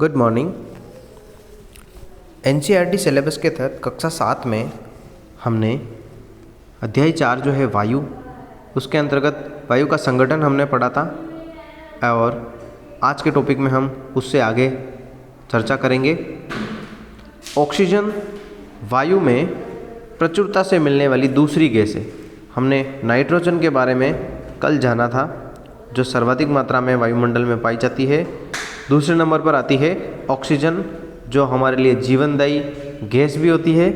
Good morning. NCERT syllabus के तहत कक्षा 7 में हमने अध्याय 4 जो है वायु, उसके अंतर्गत वायु का संगठन हमने पढ़ा था और आज के टॉपिक में हम उससे आगे चर्चा करेंगे। ऑक्सीजन वायु में प्रचुरता से मिलने वाली दूसरी गैस है। हमने नाइट्रोजन के बारे में कल जाना था, जो सर्वाधिक मात्रा में वायुमंडल में पाई जाती है। दूसरे नंबर पर आती है ऑक्सीजन, जो हमारे लिए जीवनदायी गैस भी होती है।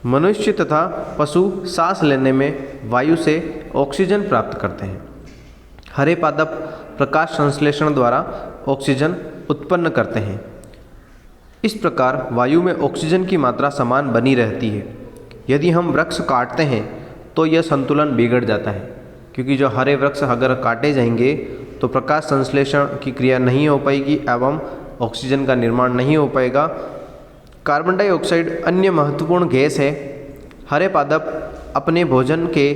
मनुष्य तथा पशु सांस लेने में वायु से ऑक्सीजन प्राप्त करते हैं। हरे पादप प्रकाश संश्लेषण द्वारा ऑक्सीजन उत्पन्न करते हैं। इस प्रकार वायु में ऑक्सीजन की मात्रा समान बनी रहती है। यदि हम वृक्ष काटते हैं तो यह संतुलन बिगड़ जाता है, क्योंकि जो हरे वृक्ष अगर काटे जाएंगे तो प्रकाश संश्लेषण की क्रिया नहीं हो पाएगी एवं ऑक्सीजन का निर्माण नहीं हो पाएगा। कार्बन डाइऑक्साइड अन्य महत्वपूर्ण गैस है। हरे पादप अपने भोजन के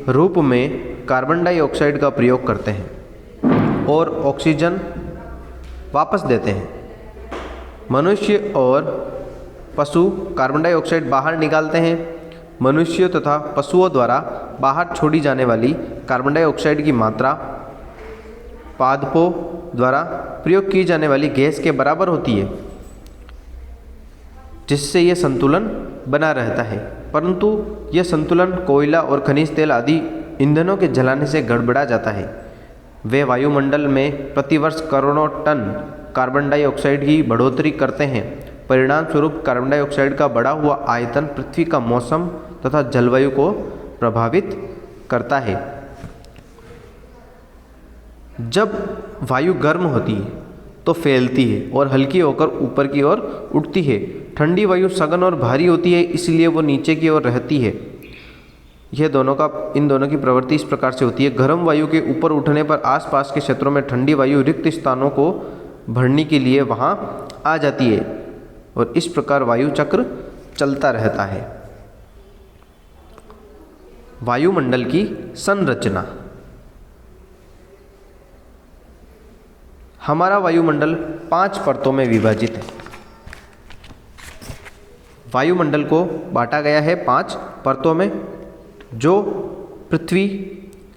रूप में कार्बन डाइऑक्साइड का प्रयोग करते हैं और ऑक्सीजन वापस देते हैं। मनुष्य और पशु कार्बन डाइऑक्साइड बाहर निकालते हैं। मनुष्यों तथा पशुओं द्वारा बाहर छोड़ी जाने वाली कार्बन डाइऑक्साइड की मात्रा पादपों द्वारा प्रयोग की जाने वाली गैस के बराबर होती है, जिससे यह संतुलन बना रहता है। परंतु यह संतुलन कोयला और खनिज तेल आदि ईंधनों के जलाने से गड़बड़ा जाता है। वे वायुमंडल में प्रतिवर्ष करोड़ों टन कार्बन डाइऑक्साइड की बढ़ोतरी करते हैं। परिणाम स्वरूप कार्बन डाइऑक्साइड का बढ़ा हुआ आयतन पृथ्वी का मौसम तथा जलवायु को प्रभावित करता है। जब वायु गर्म होती है तो फैलती है और हल्की होकर ऊपर की ओर उठती है। ठंडी वायु सघन और भारी होती है, इसलिए वो नीचे की ओर रहती है। इन दोनों की प्रवृत्ति इस प्रकार से होती है। गर्म वायु के ऊपर उठने पर आसपास के क्षेत्रों में ठंडी वायु रिक्त स्थानों को भरने के लिए वहाँ आ जाती है और इस प्रकार वायु चक्र चलता रहता है। वायुमंडल की संरचना। हमारा वायुमंडल 5 परतों में विभाजित है। वायुमंडल को बांटा गया है 5 परतों में, जो पृथ्वी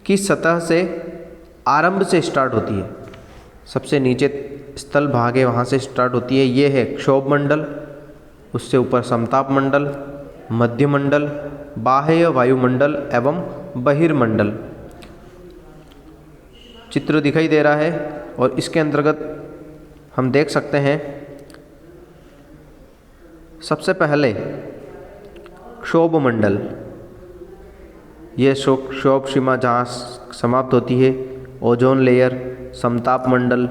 की सतह से आरंभ से स्टार्ट होती है। सबसे नीचे स्थल भाग है, वहाँ से स्टार्ट होती है। ये है क्षोभ मंडल, उससे ऊपर समताप मंडल, मध्य मंडल, बाह्य वायुमंडल एवं बहिर्मंडल। चित्र दिखाई दे रहा है और इसके अंतर्गत हम देख सकते हैं, सबसे पहले क्षोभ मंडल। ये क्षोभ सीमा जहाँ समाप्त होती है, ओजोन लेयर। समताप मंडल,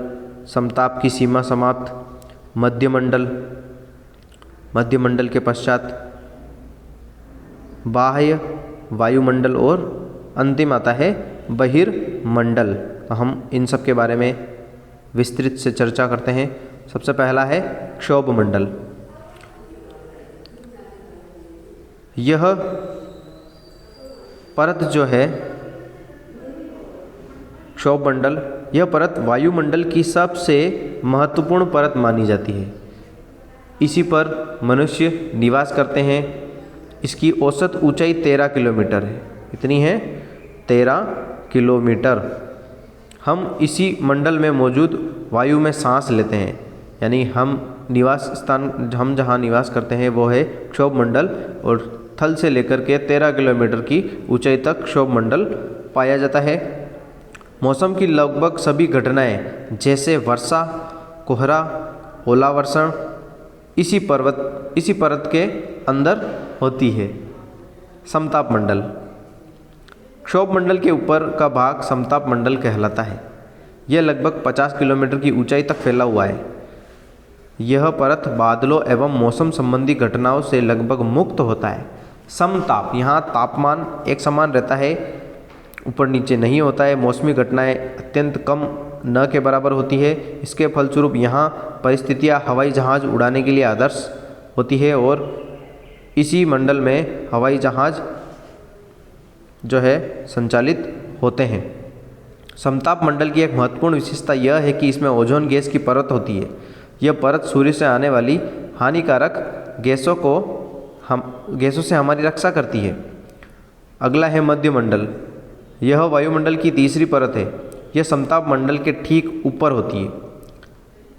समताप की सीमा समाप्त। मध्य मंडल, मध्य मंडल के पश्चात बाह्य वायुमंडल और अंतिम आता है बहिर्मंडल। हम इन सब के बारे में विस्तृत से चर्चा करते हैं। सबसे पहला है क्षोभ मंडल। यह परत जो है क्षोभ मंडल, यह परत वायुमंडल की सबसे महत्वपूर्ण परत मानी जाती है। इसी पर मनुष्य निवास करते हैं। इसकी औसत ऊंचाई 13 किलोमीटर है। इतनी है 13 किलोमीटर। हम इसी मंडल में मौजूद वायु में सांस लेते हैं, यानी हम जहाँ निवास करते हैं वो है क्षोभ मंडल और थल से लेकर के 13 किलोमीटर की ऊंचाई तक क्षोभ मंडल पाया जाता है। मौसम की लगभग सभी घटनाएं जैसे वर्षा, कोहरा, ओलावर्षण इसी परत के अंदर होती है। समताप मंडल। क्षोभ मंडल के ऊपर का भाग समताप मंडल कहलाता है। यह लगभग 50 किलोमीटर की ऊंचाई तक फैला हुआ है। यह परत बादलों एवं मौसम संबंधी घटनाओं से लगभग मुक्त होता है। समताप, यहाँ तापमान एक समान रहता है, ऊपर नीचे नहीं होता है। मौसमी घटनाएं अत्यंत कम न के बराबर होती है। इसके फलस्वरूप यहाँ परिस्थितियाँ हवाई जहाज़ उड़ाने के लिए आदर्श होती है और इसी मंडल में हवाई जहाज़ जो है संचालित होते हैं। समताप मंडल की एक महत्वपूर्ण विशेषता यह है कि इसमें ओजोन गैस की परत होती है, यह परत सूर्य से आने वाली हानिकारक गैसों से हमारी रक्षा करती है। अगला है मध्यमंडल। यह वायुमंडल की तीसरी परत है। यह समताप मंडल के ठीक ऊपर होती है।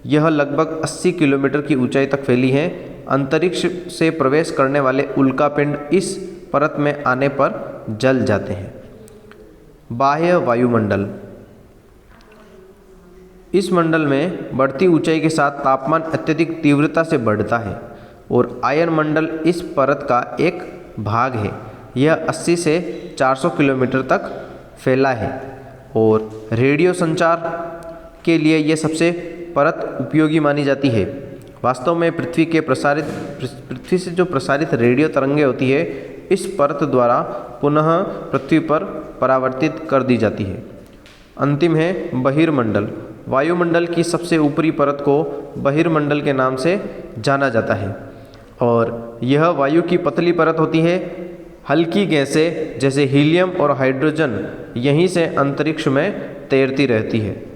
यह लगभग 80 किलोमीटर की ऊंचाई तक फैली है। अंतरिक्ष से प्रवेश करने वाले उल्कापिंड इस परत में आने पर जल जाते हैं। बाह्य वायुमंडल। इस मंडल में बढ़ती ऊंचाई के साथ तापमान अत्यधिक तीव्रता से बढ़ता है और आयन मंडल इस परत का एक भाग है। यह 80 से 400 किलोमीटर तक फैला है और रेडियो संचार के लिए यह सबसे परत उपयोगी मानी जाती है। वास्तव में पृथ्वी से जो प्रसारित रेडियो तरंगें होती है इस परत द्वारा पुनः पृथ्वी पर परावर्तित कर दी जाती है। अंतिम है बहिर्मंडल। वायुमंडल की सबसे ऊपरी परत को बहिर्मंडल के नाम से जाना जाता है और यह वायु की पतली परत होती है। हल्की गैसें जैसे हीलियम और हाइड्रोजन यहीं से अंतरिक्ष में तैरती रहती है।